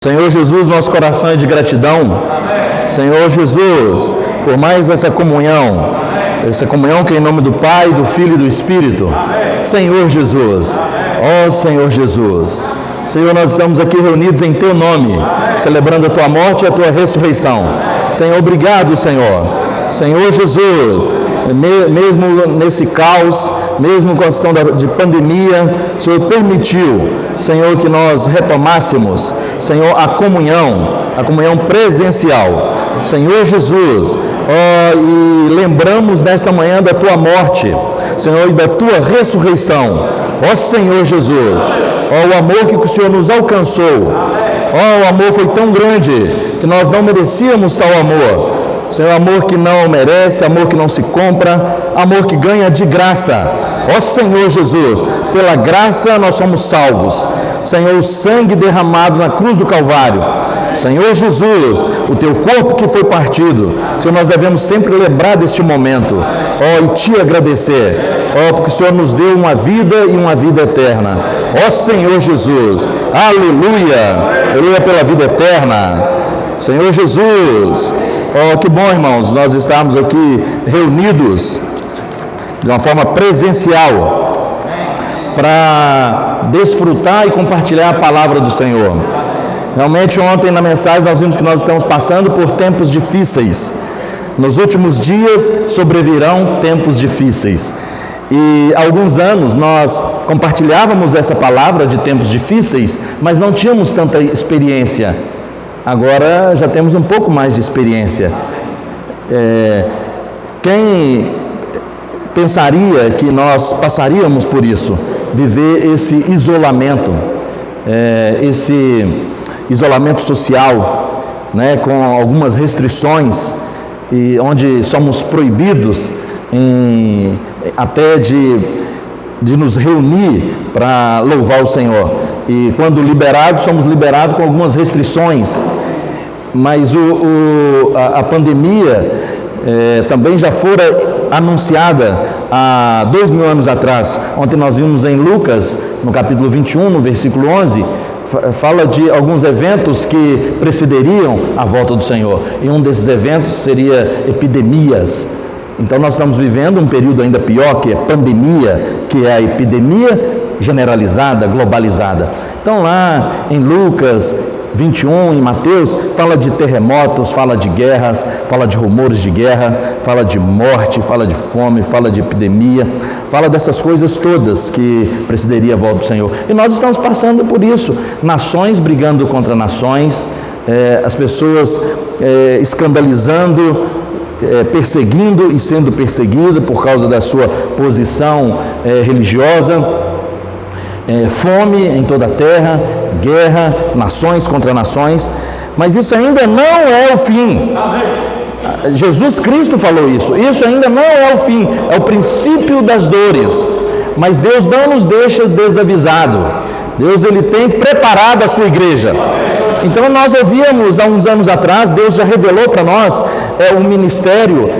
Senhor Jesus, nosso coração é de gratidão. Amém. Senhor Jesus, por mais essa comunhão que é em nome do Pai, do Filho e do Espírito. Amém. Senhor Jesus, ó Senhor Jesus, Senhor, nós estamos aqui reunidos em Teu nome, amém, celebrando a Tua morte e a Tua ressurreição. Senhor, obrigado, Senhor. Senhor Jesus, mesmo nesse caos, mesmo com a questão de pandemia, o Senhor permitiu, Senhor, que nós retomássemos, Senhor, a comunhão presencial. Senhor Jesus, e lembramos nessa manhã da Tua morte, Senhor, e da Tua ressurreição. Ó Senhor Jesus, o amor que o Senhor nos alcançou, o amor foi tão grande que nós não merecíamos tal amor. Senhor, amor que não merece, amor que não se compra, amor que ganha de graça. Ó Senhor Jesus, pela graça nós somos salvos. Senhor, o sangue derramado na cruz do Calvário. Senhor Jesus, o Teu corpo que foi partido. Senhor, nós devemos sempre lembrar deste momento, e Te agradecer, porque o Senhor nos deu uma vida e uma vida eterna. Ó Senhor Jesus, aleluia, aleluia pela vida eterna. Senhor Jesus, que bom, irmãos, nós estamos aqui reunidos de uma forma presencial para desfrutar e compartilhar a palavra do Senhor. Realmente, ontem na mensagem nós vimos que nós estamos passando por tempos difíceis. Nos últimos dias sobrevirão tempos difíceis. E há alguns anos nós compartilhávamos essa palavra de tempos difíceis, mas não tínhamos tanta experiência. Agora já temos um pouco mais de experiência. Quem pensaria que nós passaríamos por isso? Viver esse isolamento social, né, com algumas restrições, e onde somos proibidos até de nos reunir para louvar o Senhor. E quando liberados, somos liberados com algumas restrições. Mas a pandemia também já fora anunciada há 2000 anos atrás. Ontem nós vimos em Lucas, no capítulo 21, no versículo 11, fala de alguns eventos que precederiam a volta do Senhor. E um desses eventos seria epidemias. Então nós estamos vivendo um período ainda pior, que é pandemia, que é a epidemia generalizada, globalizada. Então lá em Lucas 21, em Mateus, fala de terremotos, fala de guerras, fala de rumores de guerra, fala de morte, fala de fome, fala de epidemia, fala dessas coisas todas que precederia a volta do Senhor. E nós estamos passando por isso, nações brigando contra nações, as pessoas escandalizando, perseguindo e sendo perseguida por causa da sua posição religiosa, fome em toda a terra, guerra, nações contra nações, mas isso ainda não é o fim. Amém. Jesus Cristo falou isso ainda não é o fim, é o princípio das dores, mas Deus não nos deixa desavisado. Deus, Ele tem preparado a sua igreja. Então nós ouvíamos há uns anos atrás, Deus já revelou para nós o ministério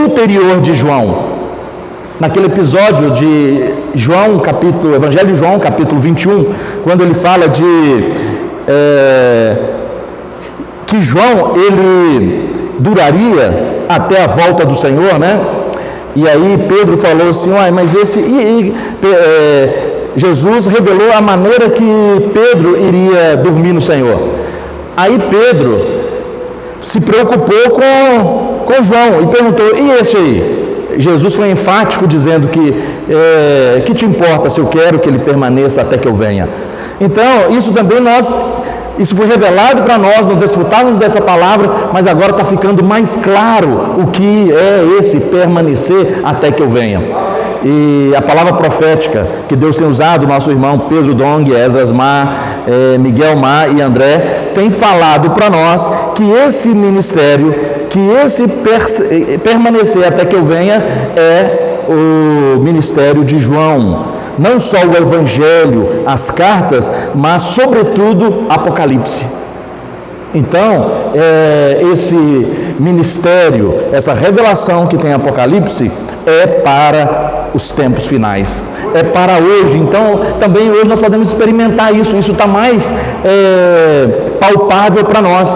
ulterior de João. Naquele episódio de João, Evangelho de João, capítulo 21, quando ele fala que João, ele duraria até a volta do Senhor, né? E aí Pedro falou assim, mas Jesus revelou a maneira que Pedro iria dormir no Senhor. Aí Pedro se preocupou com João e perguntou, e esse aí? Jesus foi enfático dizendo que te importa se eu quero que ele permaneça até que eu venha. Então, isso foi revelado para nós desfrutávamos dessa palavra, mas agora está ficando mais claro o que é esse permanecer até que eu venha. E a palavra profética que Deus tem usado, nosso irmão Pedro Dong, Esdras Mar, Miguel Mar e André, tem falado para nós que esse ministério, que esse permanecer até que eu venha, é o ministério de João. Não só o Evangelho, as cartas, mas sobretudo Apocalipse. Então, esse ministério, essa revelação que tem Apocalipse, é para os tempos finais, é para hoje. Então também hoje nós podemos experimentar isso está mais palpável para nós,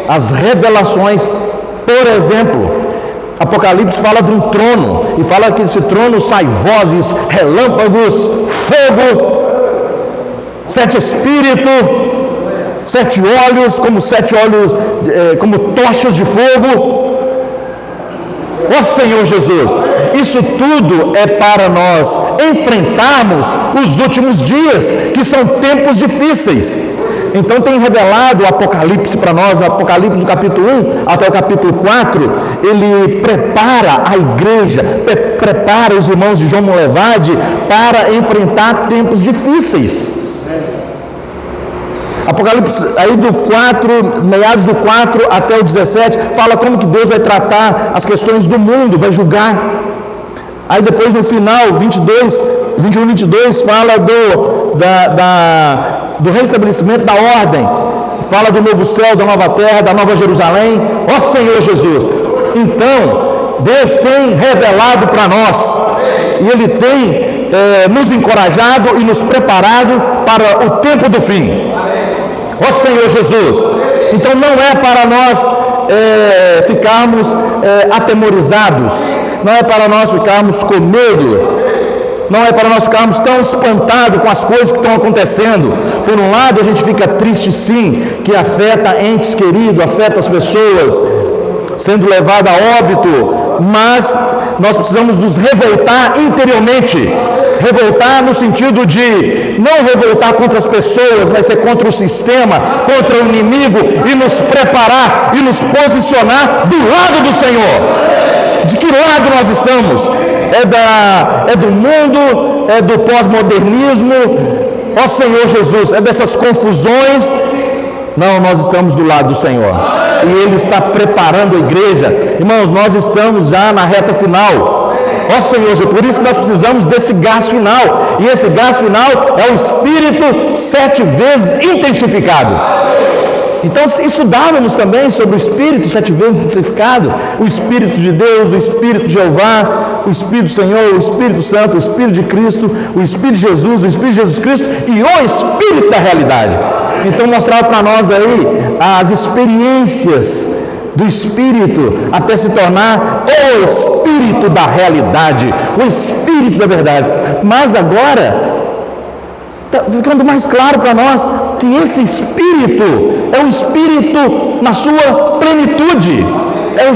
as revelações. Por exemplo, Apocalipse fala de um trono, e fala que esse trono sai vozes, relâmpagos, fogo, 7 espíritos, 7 olhos, como tochas de fogo. Ó Senhor Jesus, isso tudo é para nós enfrentarmos os últimos dias, que são tempos difíceis. Então tem revelado o Apocalipse para nós, no Apocalipse do capítulo 1 até o capítulo 4, ele prepara a igreja, prepara os irmãos de João Monlevade para enfrentar tempos difíceis. Apocalipse aí do 4, meados do 4 até o 17, fala como que Deus vai tratar as questões do mundo, vai julgar. Aí depois no final, 21, 22, fala do restabelecimento da ordem, fala do novo céu, da nova terra, da nova Jerusalém. Ó Senhor Jesus, então Deus tem revelado para nós, e Ele tem nos encorajado e nos preparado para o tempo do fim. Ó Senhor Jesus, então não é para nós ficarmos atemorizados, não é para nós ficarmos com medo, não é para nós ficarmos tão espantados com as coisas que estão acontecendo. Por um lado a gente fica triste sim, que afeta entes queridos, afeta as pessoas sendo levadas a óbito, mas nós precisamos nos revoltar interiormente. Revoltar no sentido de não revoltar contra as pessoas, mas ser contra o sistema, contra o inimigo, e nos preparar e nos posicionar do lado do Senhor. De que lado nós estamos? É do mundo, é do pós-modernismo, ó Senhor Jesus, é dessas confusões? Não, nós estamos do lado do Senhor, e Ele está preparando a igreja. Irmãos, nós estamos já na reta final. Ó Senhor, por isso que nós precisamos desse gás final, e esse gás final é o Espírito 7 vezes intensificado. Então estudávamos também sobre o Espírito 7 vezes intensificado, o Espírito de Deus, o Espírito de Jeová, o Espírito do Senhor, o Espírito Santo, o Espírito de Cristo, o Espírito de Jesus, o Espírito de Jesus Cristo e o Espírito da realidade. Então mostrava para nós aí as experiências do Espírito, até se tornar o Espírito da realidade, o Espírito da verdade. Mas agora está ficando mais claro para nós que esse Espírito é o Espírito na sua plenitude, é o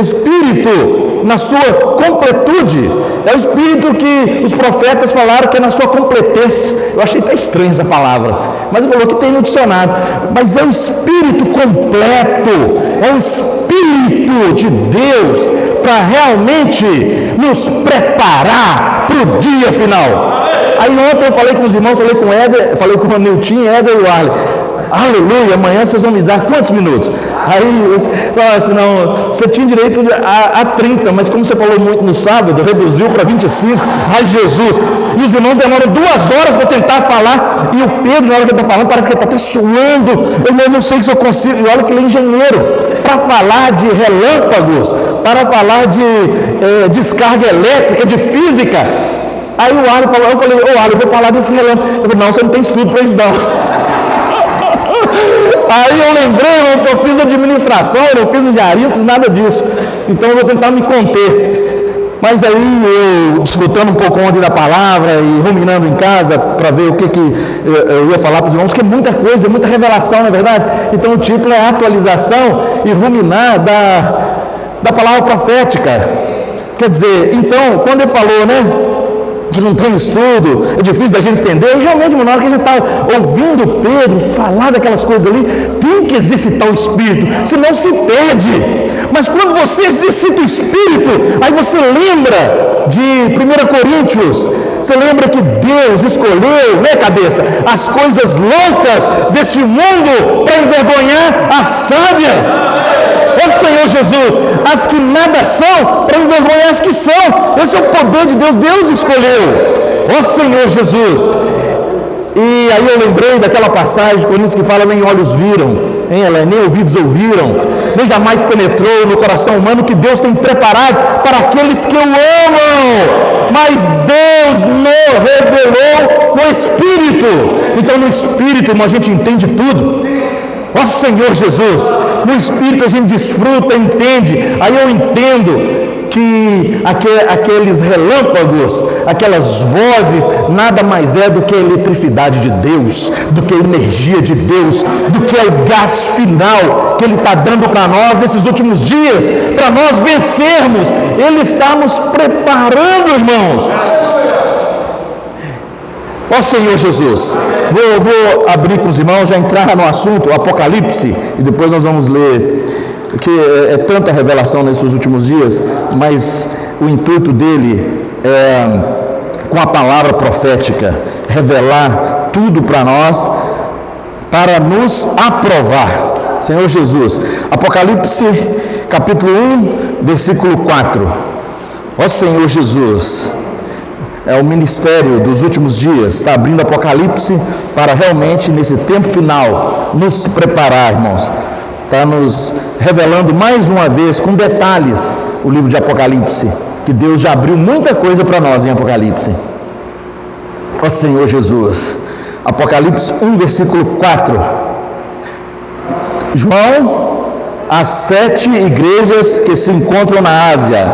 Espírito na sua completude, é o Espírito que os profetas falaram que é na sua completez. Eu achei até estranha essa palavra, mas ele falou que tem no dicionário. Mas é o Espírito completo, é o Espírito de Deus para realmente nos preparar para o dia final. Aí ontem eu falei com os irmãos, falei com o Éder, falei com o Nilton, Éder e o Arley. Aleluia, amanhã vocês vão me dar quantos minutos? Aí eles falaram assim, não, você tinha direito a 30, mas como você falou muito no sábado, reduziu para 25, ai Jesus. E os irmãos demoram 2 horas para tentar falar, e o Pedro, na hora que ele está falando, parece que ele está até suando. Eu não sei se eu consigo, e olha que ele é engenheiro, para falar de relâmpagos, para falar de descarga elétrica, de física. Aí o Arley falou, eu falei, Arley, eu vou falar desse relâmpago. Ele falou, não, você não tem estudo para isso não. Aí eu lembrei, irmãos, que eu fiz administração, eu não fiz engenharia, não fiz nada disso. Então eu vou tentar me conter. Mas aí eu, desfrutando um pouco ontem da palavra e ruminando em casa para ver o que eu ia falar para os irmãos, que é muita coisa, muita revelação, não é verdade? Então o título é Atualização e Ruminar da Palavra Profética. Quer dizer, então, quando ele falou, né, que não tem estudo, é difícil da gente entender, e realmente, na hora que a gente está ouvindo Pedro falar daquelas coisas ali, tem que exercitar o Espírito, senão se perde. Mas quando você exercita o Espírito, aí você lembra de 1 Coríntios, você lembra que Deus escolheu, né, cabeça, as coisas loucas deste mundo para envergonhar as sábias. Ó Senhor Jesus, as que nada são, para envergonhar as que são. Esse é o poder de Deus, Deus escolheu. Ó Senhor Jesus. E aí eu lembrei daquela passagem de Coríntios que fala, nem olhos viram, nem ouvidos ouviram, nem jamais penetrou no coração humano que Deus tem preparado para aqueles que o amam. Mas Deus nos revelou no Espírito. Então no Espírito, irmão, a gente entende tudo. Ó Senhor Jesus, no Espírito a gente desfruta, entende. Aí eu entendo que aqueles relâmpagos, aquelas vozes, nada mais é do que a eletricidade de Deus, do que a energia de Deus, do que é o gás final que Ele está dando para nós nesses últimos dias, para nós vencermos. Ele está nos preparando, irmãos. Ó Senhor Jesus, vou abrir com os irmãos, já entrar no assunto, o Apocalipse, e depois nós vamos ler, que é tanta revelação nesses últimos dias, mas o intuito dele é, com a palavra profética, revelar tudo para nós, para nos aprovar. Senhor Jesus, Apocalipse capítulo 1, versículo 4. Ó Senhor Jesus, é o ministério dos últimos dias, está abrindo Apocalipse para realmente nesse tempo final nos preparar, irmãos. Está nos revelando mais uma vez com detalhes o livro de Apocalipse, que Deus já abriu muita coisa para nós em Apocalipse. Ó Senhor Jesus, Apocalipse 1, versículo 4. João, as 7 igrejas que se encontram na Ásia,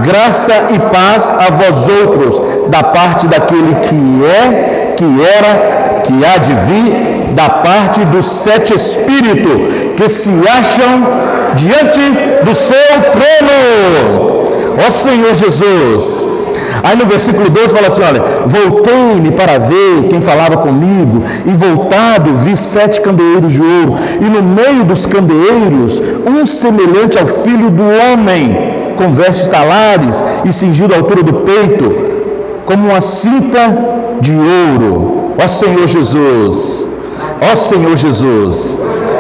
graça e paz a vós outros, da parte daquele que é, que era, que há de vir, da parte dos 7 espíritos que se acham diante do seu trono. Ó Senhor Jesus. Aí no versículo 12 fala assim, olha, voltei-me para ver quem falava comigo, e voltado vi 7 candeeiros de ouro, e no meio dos candeeiros um semelhante ao Filho do Homem, com vestes talares e cingido à altura do peito, como uma cinta de ouro. Ó Senhor Jesus, ó Senhor Jesus.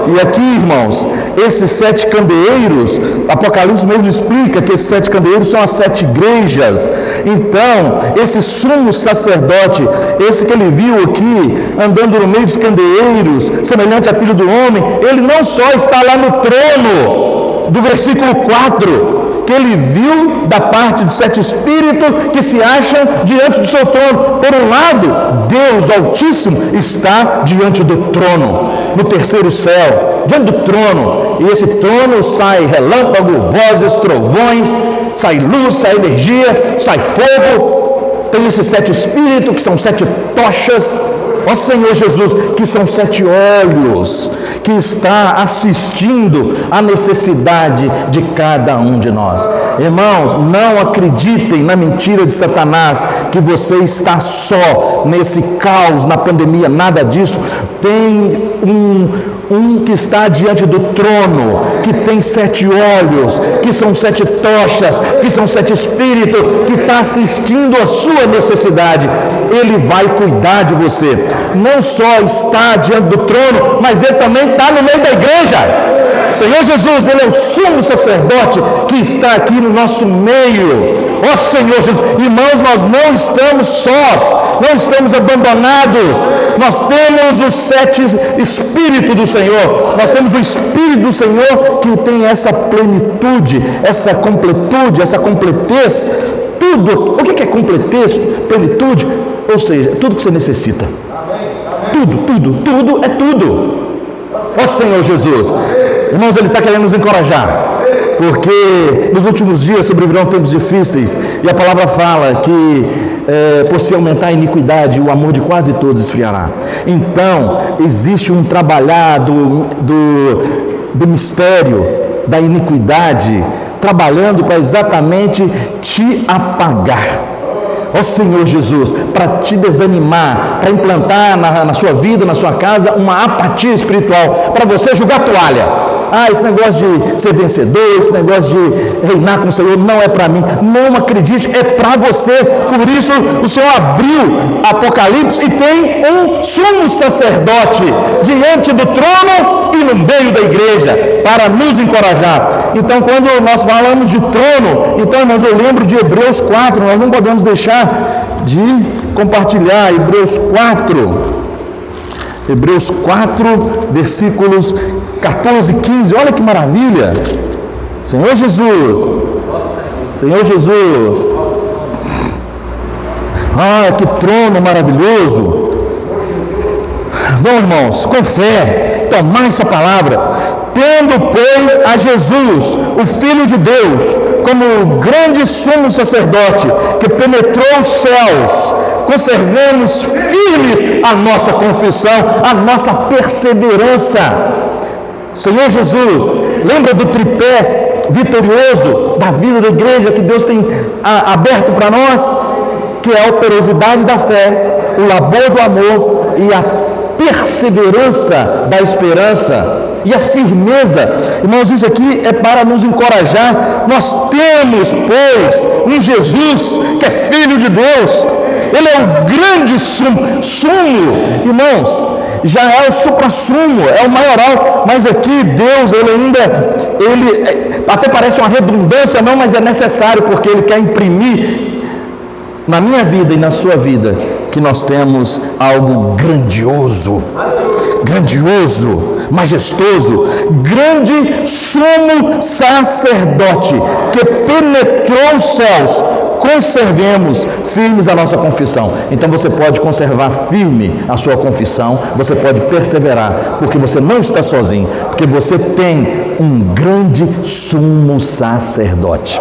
E aqui, irmãos, esses 7 candeeiros, Apocalipse mesmo explica que esses 7 candeeiros são as 7 igrejas. Então, esse sumo sacerdote, esse que ele viu aqui, andando no meio dos candeeiros, semelhante a Filho do Homem, ele não só está lá no trono, do versículo 4, que ele viu da parte dos 7 espíritos que se acham diante do seu trono. Por um lado, Deus Altíssimo está diante do trono, no terceiro céu, diante do trono, e esse trono sai relâmpago, vozes, trovões, sai luz, sai energia, sai fogo. Tem esses 7 espíritos que são 7 tochas. Ó Senhor Jesus, que são 7 olhos, que está assistindo à necessidade de cada um de nós. Irmãos, não acreditem na mentira de Satanás, que você está só nesse caos, na pandemia, nada disso. Tem um que está diante do trono, que tem 7 olhos, que são 7 tochas, que são 7 espíritos, que está assistindo a sua necessidade. Ele vai cuidar de você. Não só está diante do trono, mas ele também está no meio da igreja. Senhor Jesus, ele é o sumo sacerdote que está aqui no nosso meio. Ó Senhor Jesus, irmãos, nós não estamos sós, não estamos abandonados. Nós temos os 7 espíritos do Senhor, nós temos o Espírito do Senhor que tem essa plenitude, essa completude, essa completez. Tudo, o que é completez, plenitude? Ou seja, tudo que você necessita. Tudo é tudo. Ó Senhor Jesus. Irmãos, Ele está querendo nos encorajar, porque nos últimos dias sobrevirão tempos difíceis, e a palavra fala que por se aumentar a iniquidade, o amor de quase todos esfriará. Então, existe um trabalhar do mistério, da iniquidade, trabalhando para exatamente te apagar. Ó Senhor Jesus, para te desanimar, para implantar na sua vida, na sua casa, uma apatia espiritual, para você jogar toalha. Esse negócio de ser vencedor, esse negócio de reinar com o Senhor não é para mim. Não acredite, é para você. Por isso o Senhor abriu Apocalipse e tem um sumo sacerdote diante do trono e no meio da igreja, para nos encorajar. Então, quando nós falamos de trono, então, irmãos, eu lembro de Hebreus 4, nós não podemos deixar de compartilhar Hebreus 4. Hebreus 4, versículos 14 e 15. Olha que maravilha! Senhor Jesus, Senhor Jesus, que trono maravilhoso! Vamos, irmãos, com fé, tomar essa palavra. Tendo, pois, a Jesus, o Filho de Deus, como o grande sumo sacerdote que penetrou os céus, conservemos firmes a nossa confissão, a nossa perseverança. Senhor Jesus, lembra do tripé vitorioso da vida da igreja que Deus tem aberto para nós? Que é a operosidade da fé, o labor do amor e a perseverança da esperança e a firmeza. Irmãos, isso aqui é para nos encorajar. Nós temos, pois, um Jesus que é Filho de Deus. Ele é o grande sumo, irmãos, já é o supra-sumo, é o maioral, mas aqui Deus, ele até parece uma redundância, não, mas é necessário, porque Ele quer imprimir na minha vida e na sua vida, que nós temos algo grandioso, majestoso, grande sumo sacerdote, que penetrou os céus. Conservemos firmes a nossa confissão. Então você pode conservar firme a sua confissão, você pode perseverar, porque você não está sozinho, porque você tem um grande sumo sacerdote.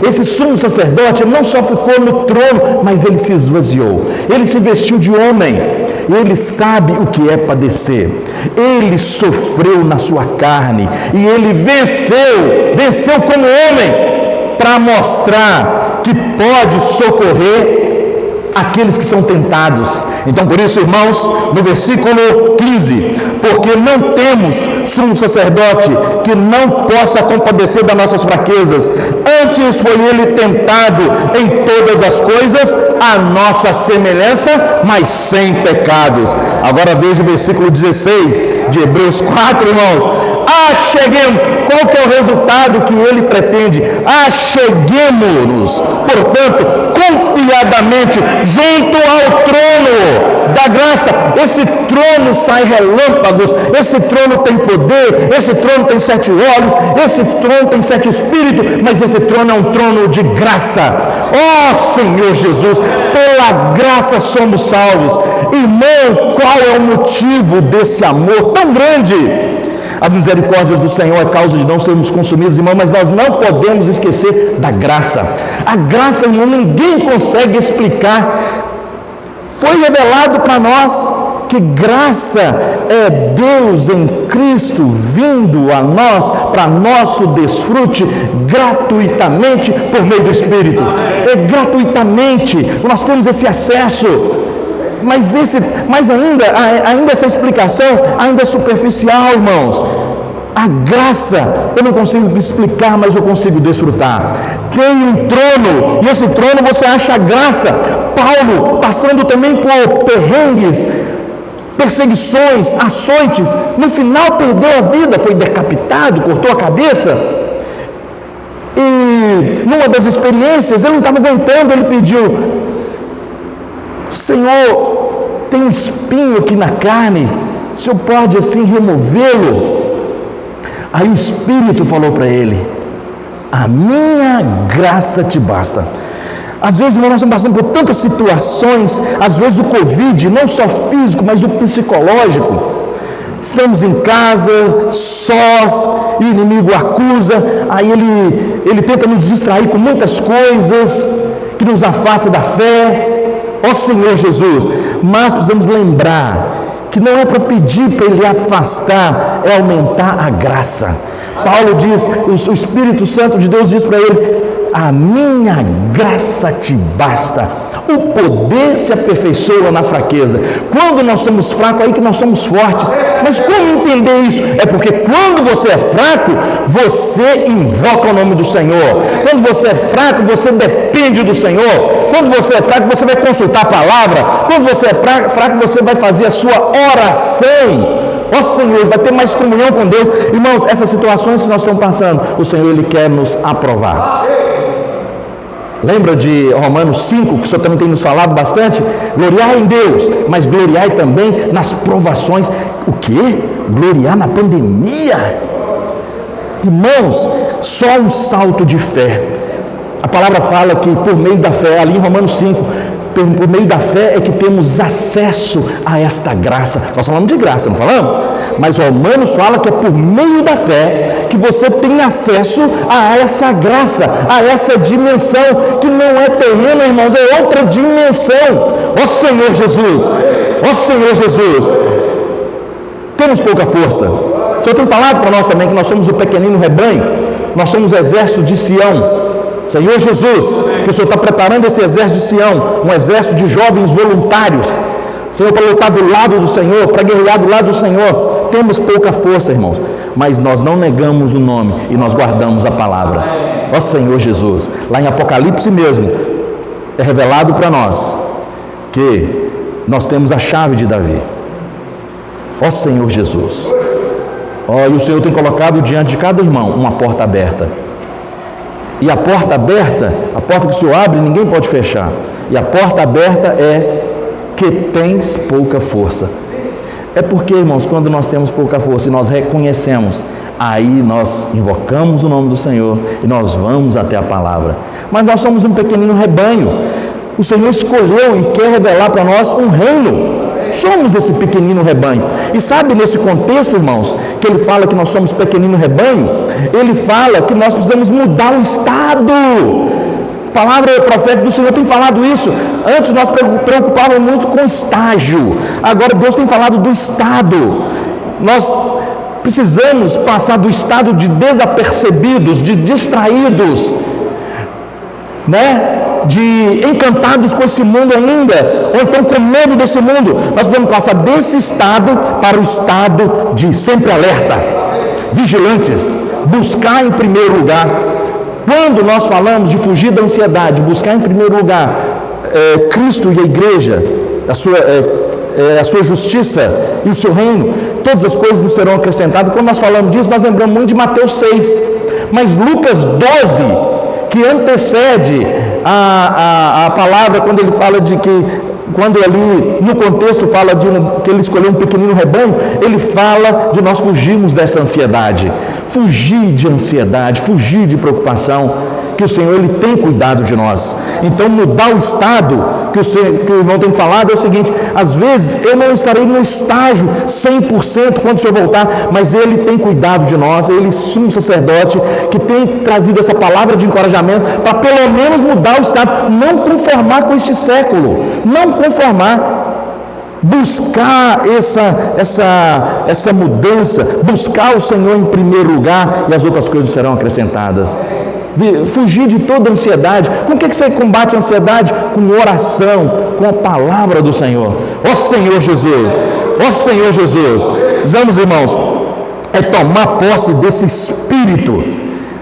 Esse sumo sacerdote não só ficou no trono, mas ele se esvaziou, ele se vestiu de homem, ele sabe o que é padecer, ele sofreu na sua carne e ele venceu como homem, para mostrar que pode socorrer aqueles que são tentados. Então, por isso, irmãos, no versículo 15, porque não temos sumo sacerdote que não possa compadecer das nossas fraquezas, antes foi ele tentado em todas as coisas, a nossa semelhança, mas sem pecados. Agora veja o versículo 16 de Hebreus 4, irmãos. Acheguemos, qual que é o resultado que ele pretende? Acheguemos-nos, portanto, confiadamente junto ao trono da graça. Esse trono sai relâmpagos, esse trono tem poder, esse trono tem 7 olhos, esse trono tem 7 espíritos, mas esse trono é um trono de graça. Ó Senhor Jesus, pela graça somos salvos. Irmão, qual é o motivo desse amor tão grande? As misericórdias do Senhor é causa de não sermos consumidos, irmão, mas nós não podemos esquecer da graça. A graça, irmão, ninguém consegue explicar. Foi revelado para nós que graça é Deus em Cristo vindo a nós para nosso desfrute gratuitamente por meio do Espírito. É gratuitamente, nós temos esse acesso. Mas ainda essa explicação ainda é superficial, irmãos. A graça, eu não consigo explicar, mas eu consigo desfrutar. Tem um trono, e esse trono você acha a graça. Paulo, passando também por perrengues, perseguições, açoite, no final perdeu a vida, foi decapitado, cortou a cabeça. E numa das experiências, ele não estava aguentando, ele pediu: Senhor, tem um espinho aqui na carne, o Senhor pode assim removê-lo? Aí o Espírito falou para ele: a minha graça te basta. Às vezes nós estamos passando por tantas situações, às vezes o Covid, não só físico, mas o psicológico. Estamos em casa, sós, e o inimigo acusa, aí ele tenta nos distrair com muitas coisas que nos afasta da fé. Ó Senhor Jesus, mas precisamos lembrar que não é para pedir para Ele afastar, é aumentar a graça. Paulo diz, o Espírito Santo de Deus diz para ele: a minha graça te basta. O poder se aperfeiçoa na fraqueza. Quando nós somos fracos, é aí que nós somos fortes. Mas como entender isso? É porque quando você é fraco, você invoca o nome do Senhor. Quando você é fraco, você depende do Senhor. Quando você é fraco, você vai consultar a palavra. Quando você é fraco, você vai fazer a sua oração. Ó Senhor, vai ter mais comunhão com Deus. Irmãos, essas situações que nós estamos passando, o Senhor, Ele quer nos aprovar. Lembra de Romanos 5, que o Senhor também tem nos falado bastante? Gloriar em Deus, mas gloriar também nas provações. O quê? Gloriar na pandemia? Irmãos, só um salto de fé. A palavra fala que por meio da fé, ali em Romanos 5, por meio da fé é que temos acesso a esta graça. Nós falamos de graça, não falamos? Mas Romanos fala que é por meio da fé que você tem acesso a essa graça, a essa dimensão, que não é terreno, irmãos, é outra dimensão. Ó Senhor Jesus, ó Senhor Jesus, temos pouca força. O Senhor tem falado para nós também que nós somos o pequenino rebanho, nós somos o exército de Sião. Senhor Jesus, que o Senhor está preparando esse exército de Sião, um exército de jovens voluntários, Senhor, para lutar do lado do Senhor, para guerrear do lado do Senhor. Temos pouca força, irmãos, mas nós não negamos o nome e nós guardamos a palavra. Ó Senhor Jesus, lá em Apocalipse mesmo, é revelado para nós que nós temos a chave de Davi. Ó Senhor Jesus, ó, e o Senhor tem colocado diante de cada irmão uma porta aberta. E a porta aberta, a porta que o Senhor abre, ninguém pode fechar. E a porta aberta é que tens pouca força. É porque, irmãos, quando nós temos pouca força e nós reconhecemos, aí nós invocamos o nome do Senhor e nós vamos até a palavra. Mas nós somos um pequenino rebanho. O Senhor escolheu e quer revelar para nós um reino. Somos esse pequenino rebanho. E sabe, nesse contexto, irmãos, que ele fala que nós somos pequenino rebanho, ele fala que nós precisamos mudar o estado. A palavra profética do Senhor tem falado isso. Antes nós preocupávamos muito com o estágio, agora Deus tem falado do estado. Nós precisamos passar do estado de desapercebidos, de distraídos, né? De encantados com esse mundo ainda, ou então com medo desse mundo. Nós vamos passar desse estado para o estado de sempre alerta, vigilantes, buscar em primeiro lugar. Quando nós falamos de fugir da ansiedade, buscar em primeiro lugar Cristo e a igreja, a sua justiça e o seu reino, todas as coisas nos serão acrescentadas. Quando nós falamos disso, nós lembramos muito de Mateus 6, mas Lucas 12, que antecede a palavra, quando ele fala de que, quando ali no contexto fala de que ele escolheu um pequenino rebanho, ele fala de nós fugirmos dessa ansiedade, fugir de ansiedade, fugir de preocupação, que o Senhor ele tem cuidado de nós. Então mudar o estado que o irmão tem falado é o seguinte: às vezes eu não estarei no estágio 100% quando o Senhor voltar, mas ele tem cuidado de nós, ele é sumo sacerdote que tem trazido essa palavra de encorajamento para pelo menos mudar o estado, não conformar com este século, não conformar, buscar essa mudança, buscar o Senhor em primeiro lugar e as outras coisas serão acrescentadas. Fugir de toda ansiedade. Com o que você combate a ansiedade? Com oração, com a palavra do Senhor. Ó Senhor Jesus, ó Senhor Jesus, precisamos, irmãos, tomar posse desse Espírito.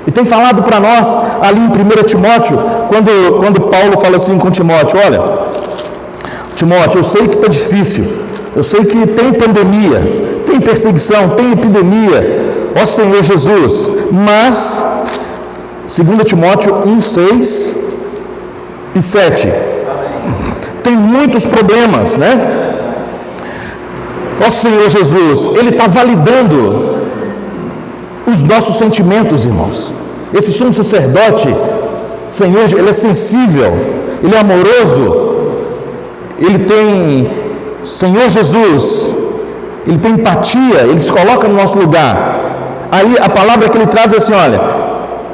E tem falado para nós ali em 1 Timóteo, quando Paulo fala assim com Timóteo: olha, Timóteo, eu sei que está difícil, eu sei que tem pandemia, tem perseguição, tem epidemia, ó Senhor Jesus, mas 2 Timóteo 1, 6 e 7, tem muitos problemas, né? Ó Senhor Jesus, Ele está validando os nossos sentimentos, irmãos. Esse sumo sacerdote, Senhor, Ele é sensível, Ele é amoroso, Ele tem, Senhor Jesus, Ele tem empatia, Ele se coloca no nosso lugar. Aí a palavra que Ele traz é assim, olha,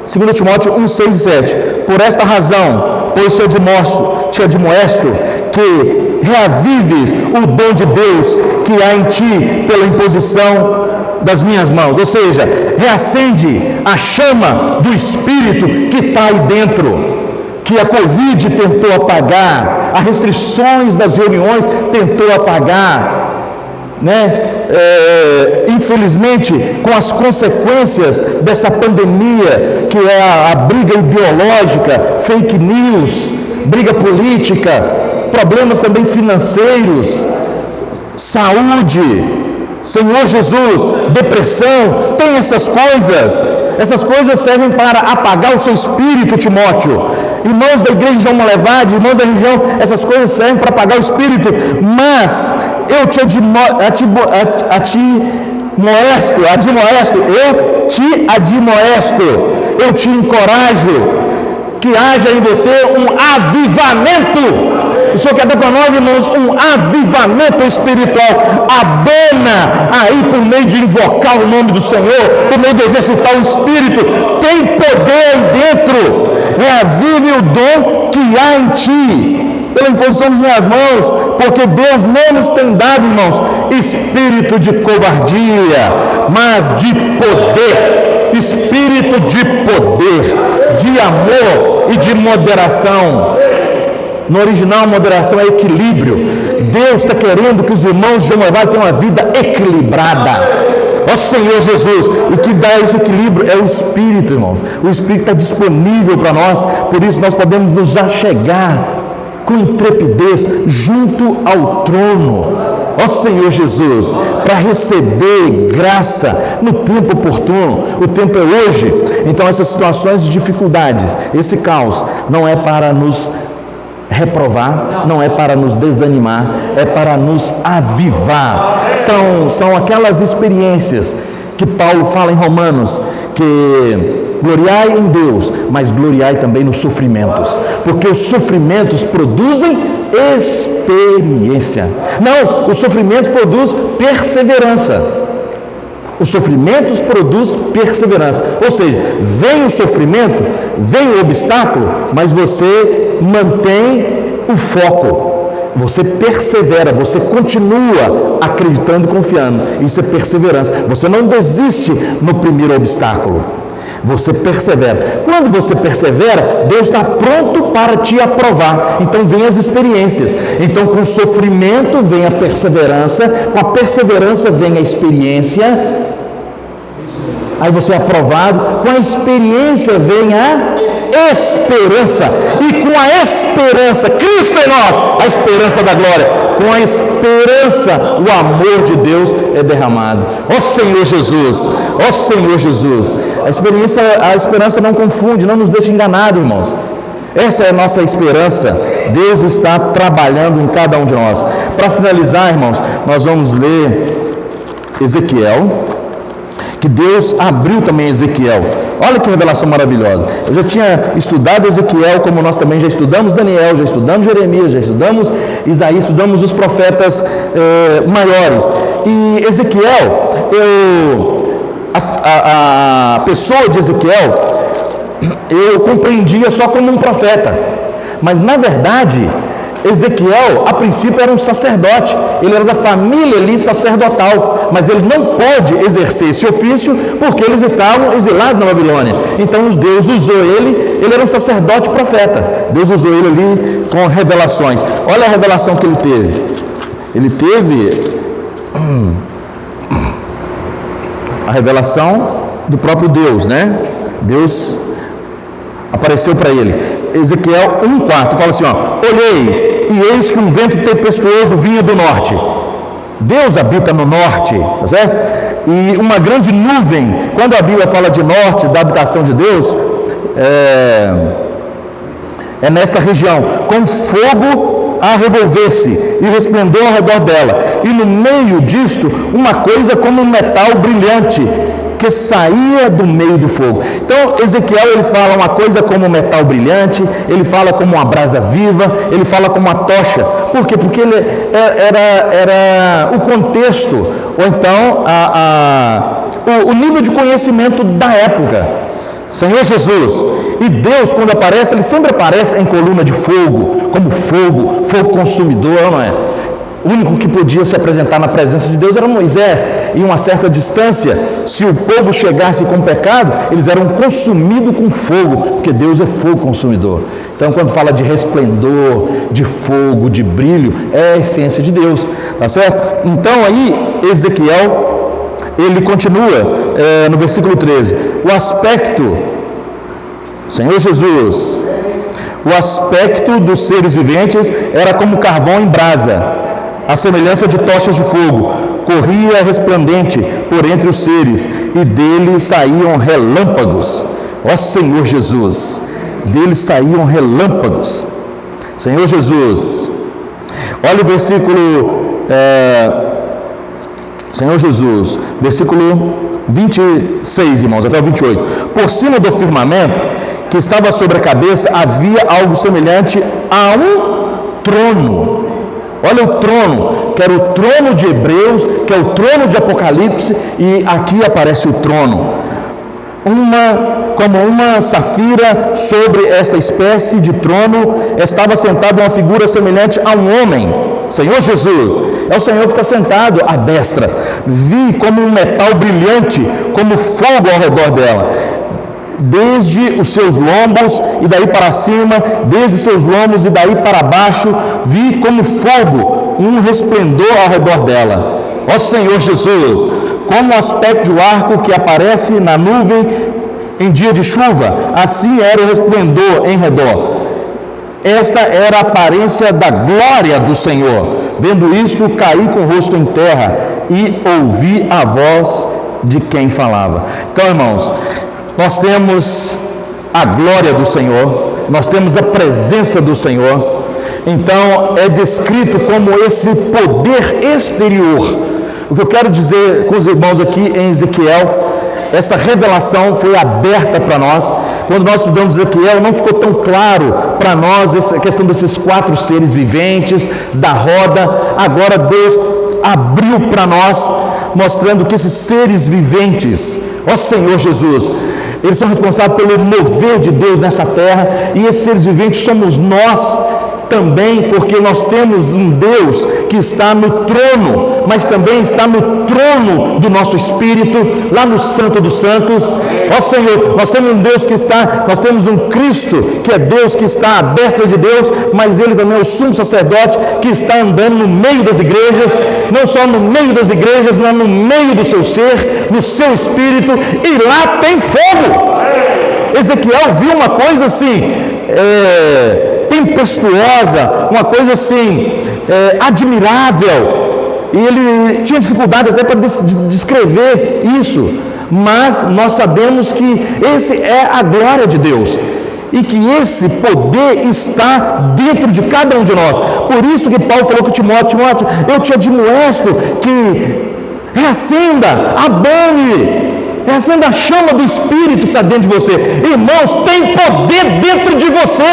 2 Timóteo 1, 6 e 7. Por esta razão, pois te admoesto que reavives o dom de Deus que há em ti pela imposição das minhas mãos. Ou seja, reacende a chama do Espírito que está aí dentro, que a Covid tentou apagar, as restrições das reuniões tentou apagar, né? Infelizmente, com as consequências dessa pandemia, que é a briga ideológica, fake news, briga política, problemas também financeiros, saúde, Senhor Jesus, depressão, tem essas coisas servem para apagar o seu espírito, Timóteo. irmãos da igreja de uma levade, irmãos da religião, essas coisas servem para apagar o espírito, mas eu te admoesto, eu te encorajo, que haja em você um avivamento. O Senhor quer dar para nós, irmãos, um avivamento espiritual. Abona aí por meio de invocar o nome do Senhor, por meio de exercitar o Espírito. Tem poder aí dentro. Reavive o dom que há em ti, pela imposição das minhas mãos, porque Deus não nos tem dado, irmãos, espírito de covardia, mas de poder, espírito de poder, de amor e de moderação. No original, moderação é equilíbrio. Deus está querendo que os irmãos de Jeová tenham uma vida equilibrada. Ó Senhor Jesus, e que dá esse equilíbrio é o Espírito, irmãos. O Espírito está disponível para nós, por isso nós podemos nos achegar com intrepidez junto ao trono, ó Senhor Jesus, para receber graça no tempo oportuno. O tempo é hoje. Então essas situações de dificuldades, esse caos, não é para nos reprovar, não é para nos desanimar, é para nos avivar. São aquelas experiências que Paulo fala em Romanos, que gloriai em Deus, mas gloriai também nos sofrimentos, porque os sofrimentos produzem experiência. Não, os sofrimentos produzem perseverança. Os sofrimentos produzem perseverança. Ou seja, vem o sofrimento, vem o obstáculo, mas você mantém o foco. Você persevera, você continua acreditando e confiando. Isso é perseverança. Você não desiste no primeiro obstáculo. Você persevera. Quando você persevera, Deus está pronto para te aprovar. Então vem as experiências. Então com o sofrimento vem a perseverança. Com a perseverança vem a experiência. Aí você é aprovado. Com a experiência vem a esperança. E com a esperança, Cristo em nós, a esperança da glória. Com a esperança, o amor de Deus é derramado. Ó Senhor Jesus, ó Senhor Jesus. A esperança não confunde, não nos deixa enganados, irmãos. Essa é a nossa esperança. Deus está trabalhando em cada um de nós. Para finalizar, irmãos, nós vamos ler Ezequiel, que Deus abriu também Ezequiel. Olha que revelação maravilhosa. Eu já tinha estudado Ezequiel, como nós também já estudamos Daniel, já estudamos Jeremias, já estudamos Isaías, estudamos os profetas maiores. E Ezequiel, a pessoa de Ezequiel, eu compreendia só como um profeta, mas na verdade Ezequiel a princípio era um sacerdote, ele era da família ali sacerdotal, mas ele não pôde exercer esse ofício porque eles estavam exilados na Babilônia. Então Deus usou ele era um sacerdote profeta. Deus usou ele ali com revelações. Olha a revelação que ele teve. Ele teve a revelação do próprio Deus, né? Deus apareceu para ele. Ezequiel 1:4 fala assim, ó: olhei, e eis que um vento tempestuoso vinha do norte. Deus habita no norte, tá certo? E uma grande nuvem. Quando a Bíblia fala de norte, da habitação de Deus, é nessa região, com fogo a revolver-se e resplendor ao redor dela, e no meio disto uma coisa como um metal brilhante que saía do meio do fogo. Então Ezequiel, ele fala uma coisa como um metal brilhante, ele fala como uma brasa viva, ele fala como uma tocha. Por quê? Porque ele era o contexto, ou então o nível de conhecimento da época. Senhor Jesus. E Deus, quando aparece, ele sempre aparece em coluna de fogo, como fogo consumidor, não é? O único que podia se apresentar na presença de Deus era Moisés. Em uma certa distância, se o povo chegasse com pecado, eles eram consumidos com fogo, porque Deus é fogo consumidor. Então, quando fala de resplendor, de fogo, de brilho, é a essência de Deus, tá certo? Então, aí, Ezequiel, ele continua no versículo 13. O aspecto, Senhor Jesus, o aspecto dos seres viventes era como carvão em brasa, a semelhança de tochas de fogo, corria resplandente por entre os seres, e dele saíam relâmpagos. Ó Senhor Jesus, dele saíam relâmpagos. Senhor Jesus, olha o versículo, Senhor Jesus, versículo 26, irmãos, até o 28. Por cima do firmamento que estava sobre a cabeça havia algo semelhante a um trono. Olha o trono, que era o trono de Hebreus, que é o trono de Apocalipse, e aqui aparece o trono. Como uma safira sobre esta espécie de trono, estava sentada uma figura semelhante a um homem. Senhor Jesus, é o Senhor que está sentado à destra. Vi como um metal brilhante, como fogo ao redor dela. Desde os seus lombos e daí para cima, desde os seus lombos e daí para baixo, vi como fogo, um resplendor ao redor dela. Ó Senhor Jesus, como o aspecto de um arco que aparece na nuvem em dia de chuva, assim era o resplendor em redor. Esta era a aparência da glória do Senhor. Vendo isto, caí com o rosto em terra e ouvi a voz de quem falava. Então, irmãos, nós temos a glória do Senhor, nós temos a presença do Senhor. Então é descrito como esse poder exterior. O que eu quero dizer com os irmãos aqui em Ezequiel, essa revelação foi aberta para nós. Quando nós estudamos Ezequiel, não ficou tão claro para nós essa questão desses 4 seres viventes, da roda. Agora Deus abriu para nós, mostrando que esses seres viventes, ó Senhor Jesus, eles são responsáveis pelo mover de Deus nessa terra, e esses seres viventes somos nós também, porque nós temos um Deus que está no trono, mas também está no trono do nosso espírito, lá no Santo dos Santos. Ó Senhor, nós temos um Deus que está, nós temos um Cristo, que é Deus que está à destra de Deus, mas Ele também é o sumo sacerdote, que está andando no meio das igrejas, não só no meio das igrejas, mas no meio do seu ser, no seu espírito, e lá tem fogo. Ezequiel viu uma coisa assim, tempestuosa, uma coisa assim, admirável, e ele tinha dificuldade até para descrever isso, mas nós sabemos que esse é a glória de Deus, e que esse poder está dentro de cada um de nós. Por isso que Paulo falou com Timóteo: eu te admoesto que reacenda, reacenda a chama do Espírito que está dentro de você. Irmãos, tem poder dentro de você.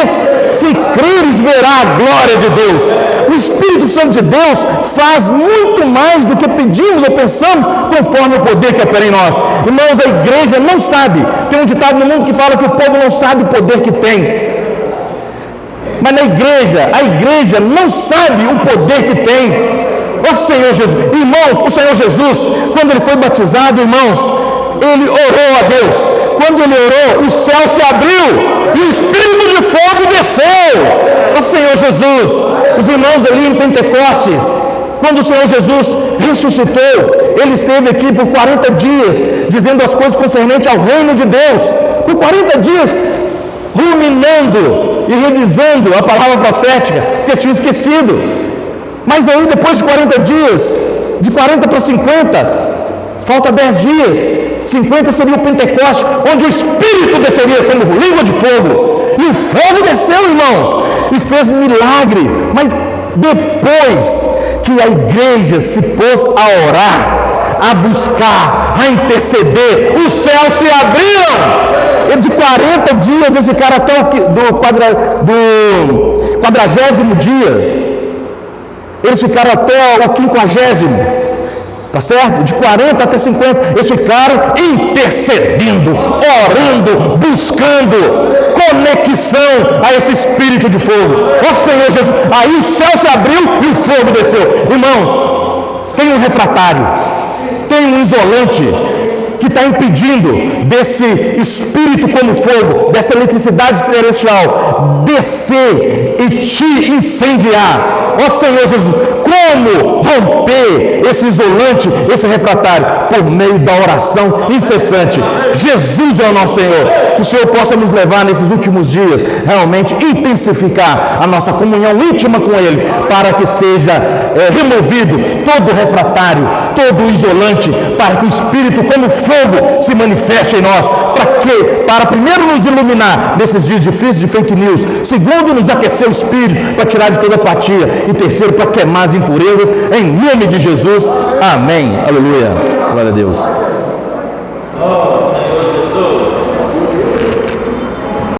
Se creres, verá a glória de Deus. O Espírito Santo de Deus faz muito mais do que pedimos ou pensamos, conforme o poder que opera em nós. Irmãos, a igreja não sabe. Tem um ditado no mundo que fala que o povo não sabe o poder que tem. Mas a igreja não sabe o poder que tem. Ó Senhor Jesus, irmãos, o Senhor Jesus, quando ele foi batizado, irmãos, ele orou a Deus. Quando ele orou, o céu se abriu e o Espírito de fogo desceu. Ó Senhor Jesus, os irmãos ali em Pentecostes, quando o Senhor Jesus ressuscitou, ele esteve aqui por 40 dias, dizendo as coisas concernentes ao reino de Deus, por 40 dias, ruminando e revisando a palavra profética, que tinha esquecido. Mas aí, depois de 40 dias, de 40 para 50, falta 10 dias, 50 seria o Pentecoste, onde o Espírito desceria como língua de fogo, e o fogo desceu, irmãos, e fez milagre. Mas depois que a igreja se pôs a orar, a buscar, a interceder, os céus se abriram. E de 40 dias eles ficaram até do 40º dia, eles ficaram até o 50º, tá certo? De 40 até 50, eles ficaram intercedendo, orando, buscando conexão a esse Espírito de fogo. Ó Senhor Jesus, aí o céu se abriu e o fogo desceu. Irmãos, tem um refratário, tem um isolante que está impedindo desse Espírito como fogo, dessa eletricidade celestial descer e te incendiar. Ó Senhor Jesus, como romper esse isolante, esse refratário? Por meio da oração incessante. Jesus é o nosso Senhor. Que o Senhor possa nos levar nesses últimos dias, realmente intensificar a nossa comunhão íntima com Ele, para que seja removido todo o refratário, todo o isolante, para que o Espírito como fogo fogo se manifeste em nós. Para quê? Para primeiro nos iluminar nesses dias difíceis de fake news. Segundo, nos aquecer o espírito para tirar de toda apatia. E terceiro, para queimar as impurezas. Em nome de Jesus. Amém. Aleluia. Glória a Deus.